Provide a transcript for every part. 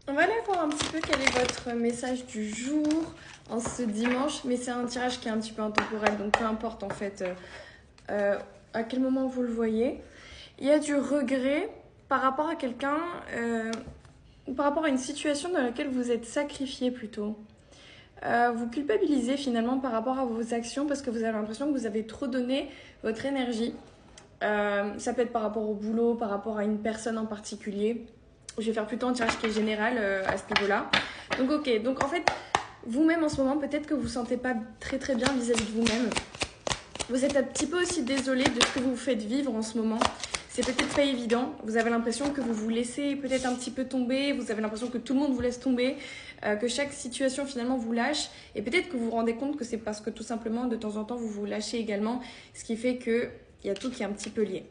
On va aller voir un petit peu quel est votre message du jour en ce dimanche, mais c'est un tirage qui est un petit peu intemporel, donc peu importe en fait à quel moment vous le voyez. Il y a du regret par rapport à quelqu'un ou par rapport à une situation dans laquelle vous êtes sacrifié plutôt. Vous culpabilisez finalement par rapport à vos actions parce que vous avez l'impression que vous avez trop donné votre énergie. Ça peut être par rapport au boulot, par rapport à une personne en particulier. Je vais faire plutôt un tirage qui est général à ce niveau-là. Donc ok, donc en fait, vous-même en ce moment, peut-être que vous ne vous sentez pas très très bien vis-à-vis de vous-même. Vous êtes un petit peu aussi désolé de ce que vous faites vivre en ce moment. C'est peut-être pas évident. Vous avez l'impression que vous vous laissez peut-être un petit peu tomber. Vous avez l'impression que tout le monde vous laisse tomber. Que chaque situation finalement vous lâche. Et peut-être que vous vous rendez compte que c'est parce que tout simplement de temps en temps vous vous lâchez également. Ce qui fait que il y a tout qui est un petit peu lié.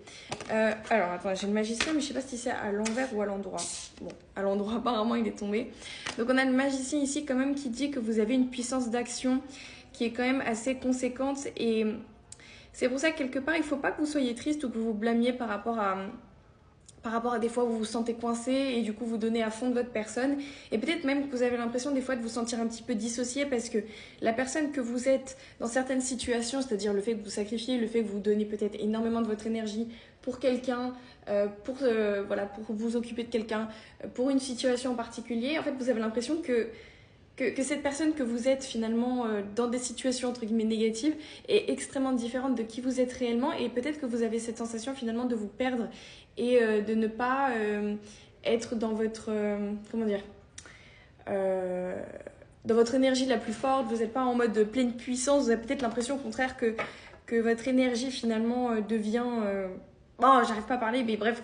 Alors, attends, j'ai le magicien, mais je ne sais pas si c'est à l'envers ou à l'endroit. Bon, à l'endroit, apparemment, il est tombé. Donc, on a le magicien ici, quand même, qui dit que vous avez une puissance d'action qui est quand même assez conséquente. Et c'est pour ça que, quelque part, il ne faut pas que vous soyez triste ou que vous vous blâmiez par rapport à des fois où vous vous sentez coincé et du coup vous donnez à fond de votre personne. Et peut-être même que vous avez l'impression des fois de vous sentir un petit peu dissocié parce que la personne que vous êtes dans certaines situations, c'est-à-dire le fait que vous sacrifiez, le fait que vous donnez peut-être énormément de votre énergie pour quelqu'un, pour vous occuper de quelqu'un, pour une situation en particulier, en fait vous avez l'impression que cette personne que vous êtes finalement dans des situations entre guillemets négatives est extrêmement différente de qui vous êtes réellement et peut-être que vous avez cette sensation finalement de vous perdre et de ne pas être dans votre comment dire dans votre énergie la plus forte, vous n'êtes pas en mode de pleine puissance, vous avez peut-être l'impression au contraire que votre énergie finalement devient bon, j'arrive pas à parler mais bref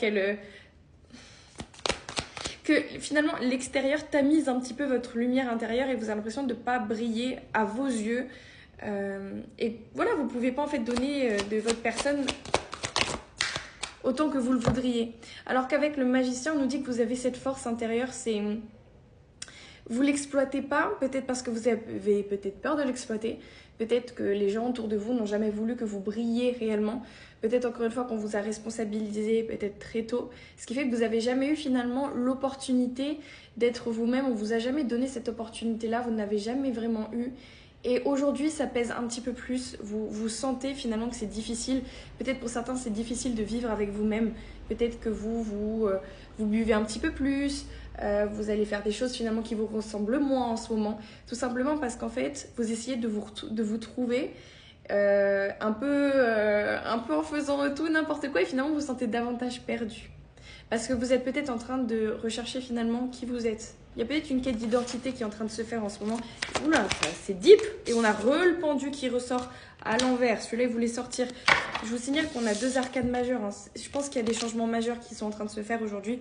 que finalement l'extérieur tamise un petit peu votre lumière intérieure et vous avez l'impression de ne pas briller à vos yeux. Et voilà, vous ne pouvez pas en fait donner de votre personne autant que vous le voudriez. Alors qu'avec le magicien, on nous dit que vous avez cette force intérieure, c'est... Vous l'exploitez pas, peut-être parce que vous avez peut-être peur de l'exploiter, peut-être que les gens autour de vous n'ont jamais voulu que vous brilliez réellement, peut-être encore une fois qu'on vous a responsabilisé peut-être très tôt, ce qui fait que vous n'avez jamais eu finalement l'opportunité d'être vous-même, on vous a jamais donné cette opportunité-là, vous n'avez jamais vraiment eu. Et aujourd'hui, ça pèse un petit peu plus. Vous sentez finalement que c'est difficile. Peut-être pour certains, c'est difficile de vivre avec vous-même. Peut-être que vous buvez un petit peu plus. Vous allez faire des choses finalement qui vous ressemblent moins en ce moment. Tout simplement parce qu'en fait, vous essayez de vous trouver un peu en faisant tout, n'importe quoi. Et finalement, vous vous sentez davantage perdu. Parce que vous êtes peut-être en train de rechercher finalement qui vous êtes. Il y a peut-être une quête d'identité qui est en train de se faire en ce moment. Oula, c'est deep. Et on a le pendu qui ressort à l'envers. Celui-là, il voulait sortir. Je vous signale qu'on a 2 arcades majeures. Je pense qu'il y a des changements majeurs qui sont en train de se faire aujourd'hui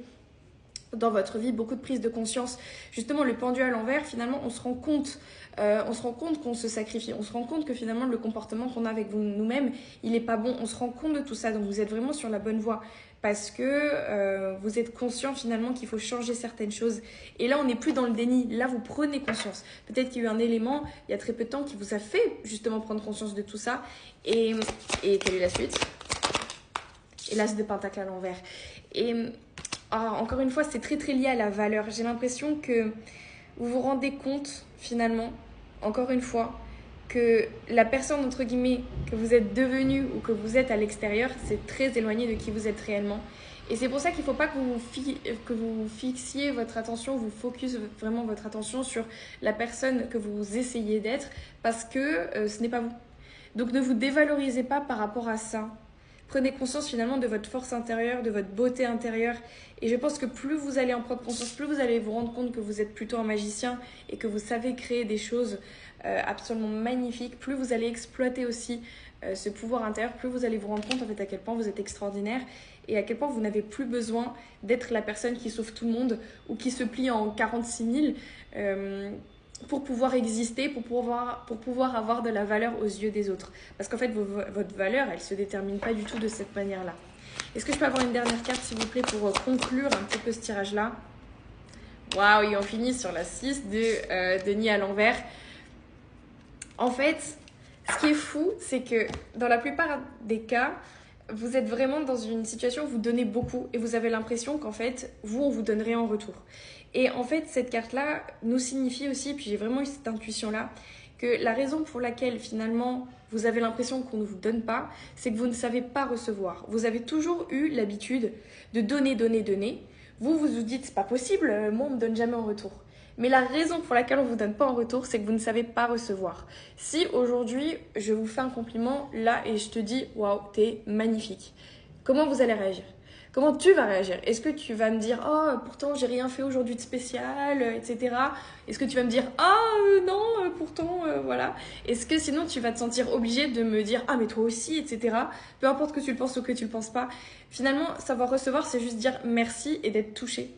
dans votre vie, beaucoup de prise de conscience. Justement, le pendu à l'envers, finalement, on se rend compte qu'on se sacrifie. On se rend compte que finalement, le comportement qu'on a avec nous-mêmes, il n'est pas bon. On se rend compte de tout ça. Donc, vous êtes vraiment sur la bonne voie parce que vous êtes conscient finalement qu'il faut changer certaines choses. Et là, on n'est plus dans le déni. Là, vous prenez conscience. Peut-être qu'il y a eu un élément, il y a très peu de temps, qui vous a fait justement prendre conscience de tout ça. Et quelle est la suite? Et l'as de pentacle à l'envers. Et encore une fois, c'est très très lié à la valeur. J'ai l'impression que vous vous rendez compte finalement, encore une fois, que la personne entre guillemets que vous êtes devenue ou que vous êtes à l'extérieur, c'est très éloigné de qui vous êtes réellement. Et c'est pour ça qu'il ne faut pas que vous fixiez votre attention, vous focus vraiment votre attention sur la personne que vous essayez d'être parce que ce n'est pas vous. Donc ne vous dévalorisez pas par rapport à ça. Prenez conscience finalement de votre force intérieure, de votre beauté intérieure. Et je pense que plus vous allez en prendre conscience, plus vous allez vous rendre compte que vous êtes plutôt un magicien et que vous savez créer des choses absolument magnifiques. Plus vous allez exploiter aussi ce pouvoir intérieur, plus vous allez vous rendre compte en fait à quel point vous êtes extraordinaire et à quel point vous n'avez plus besoin d'être la personne qui sauve tout le monde ou qui se plie en 46 000 pour pouvoir exister, pour pouvoir avoir de la valeur aux yeux des autres. Parce qu'en fait, votre valeur, elle ne se détermine pas du tout de cette manière-là. Est-ce que je peux avoir une dernière carte, s'il vous plaît, pour conclure un petit peu ce tirage-là? Waouh, et on finit sur la 6 de Denis à l'envers. En fait, ce qui est fou, c'est que dans la plupart des cas, vous êtes vraiment dans une situation où vous donnez beaucoup et vous avez l'impression qu'en fait, vous, on vous donne rien en retour. Et en fait, cette carte-là nous signifie aussi, puis j'ai vraiment eu cette intuition-là, que la raison pour laquelle finalement vous avez l'impression qu'on ne vous donne pas, c'est que vous ne savez pas recevoir. Vous avez toujours eu l'habitude de donner, donner, donner. Vous vous dites, c'est pas possible, moi on me donne jamais en retour. Mais la raison pour laquelle on ne vous donne pas en retour, c'est que vous ne savez pas recevoir. Si aujourd'hui, je vous fais un compliment là et je te dis, waouh, t'es magnifique, comment vous allez réagir? Comment tu vas réagir? Est-ce que tu vas me dire, oh, pourtant j'ai rien fait aujourd'hui de spécial, etc. Est-ce que tu vas me dire, ah non, pourtant, voilà. Est-ce que sinon tu vas te sentir obligé de me dire, ah mais toi aussi, etc. Peu importe que tu le penses ou que tu le penses pas. Finalement, savoir recevoir, c'est juste dire merci et d'être touché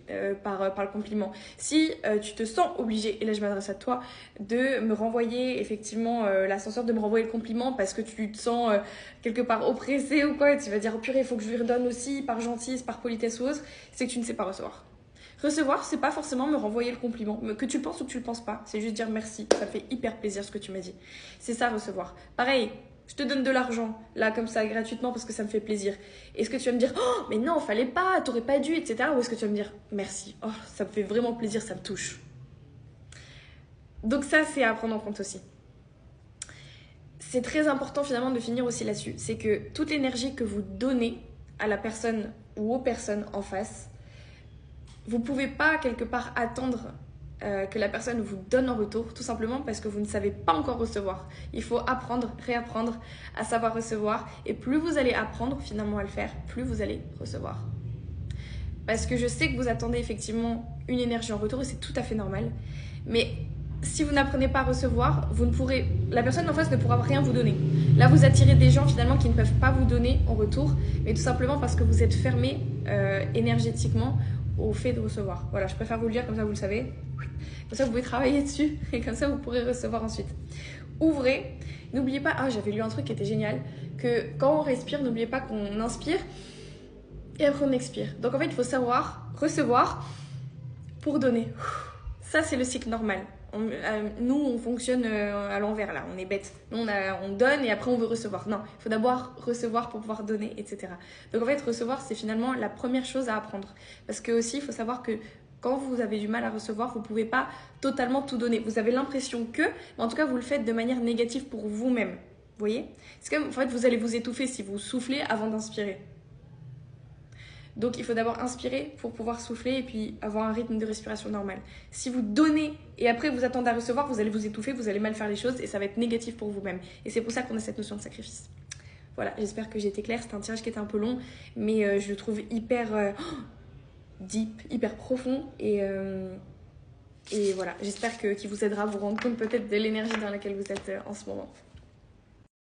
par le compliment. Si tu te sens obligé, et là je m'adresse à toi, de me renvoyer effectivement l'ascenseur, de me renvoyer le compliment parce que tu te sens quelque part oppressé ou quoi, et tu vas dire, oh purée, il faut que je lui redonne aussi, par gentillesse, par politesse ou autre, c'est que tu ne sais pas recevoir. Recevoir, c'est pas forcément me renvoyer le compliment, que tu le penses ou que tu le penses pas, c'est juste dire merci, ça fait hyper plaisir ce que tu m'as dit. C'est ça recevoir. Pareil, je te donne de l'argent, là, comme ça, gratuitement, parce que ça me fait plaisir. Est-ce que tu vas me dire, oh, mais non, fallait pas, t'aurais pas dû, etc. Ou est-ce que tu vas me dire, merci, oh, ça me fait vraiment plaisir, ça me touche. Donc ça, c'est à prendre en compte aussi. C'est très important finalement de finir aussi là-dessus. C'est que toute l'énergie que vous donnez à la personne ou aux personnes en face, vous ne pouvez pas quelque part attendre que la personne vous donne en retour, tout simplement parce que vous ne savez pas encore recevoir. Il faut apprendre, réapprendre à savoir recevoir. Et plus vous allez apprendre finalement à le faire, plus vous allez recevoir. Parce que je sais que vous attendez effectivement une énergie en retour et c'est tout à fait normal. Mais si vous n'apprenez pas à recevoir, vous ne pourrez, la personne en face ne pourra rien vous donner. Là, vous attirez des gens finalement qui ne peuvent pas vous donner en retour, mais tout simplement parce que vous êtes fermé énergétiquement au fait de recevoir. Voilà, je préfère vous le dire, comme ça vous le savez. Comme ça, vous pouvez travailler dessus et comme ça, vous pourrez recevoir ensuite. Ouvrez. N'oubliez pas, j'avais lu un truc qui était génial, que quand on respire, n'oubliez pas qu'on inspire et après on expire. Donc en fait, il faut savoir recevoir pour donner. Ça, c'est le cycle normal. Nous, on fonctionne à l'envers, là. On est bête. Nous, on donne et après, on veut recevoir. Non, il faut d'abord recevoir pour pouvoir donner, etc. Donc, en fait, recevoir, c'est finalement la première chose à apprendre. Parce que aussi, il faut savoir que quand vous avez du mal à recevoir, vous ne pouvez pas totalement tout donner. Vous avez l'impression que, mais en tout cas, vous le faites de manière négative pour vous-même. Vous voyez? C'est comme, en fait, vous allez vous étouffer si vous soufflez avant d'inspirer. Donc, il faut d'abord inspirer pour pouvoir souffler et puis avoir un rythme de respiration normal. Si vous donnez et après vous attendez à recevoir, vous allez vous étouffer, vous allez mal faire les choses et ça va être négatif pour vous-même. Et c'est pour ça qu'on a cette notion de sacrifice. Voilà, j'espère que j'ai été claire. C'était un tirage qui était un peu long, mais je le trouve hyper deep, hyper profond. Et voilà, j'espère qu'il vous aidera à vous rendre compte peut-être de l'énergie dans laquelle vous êtes en ce moment.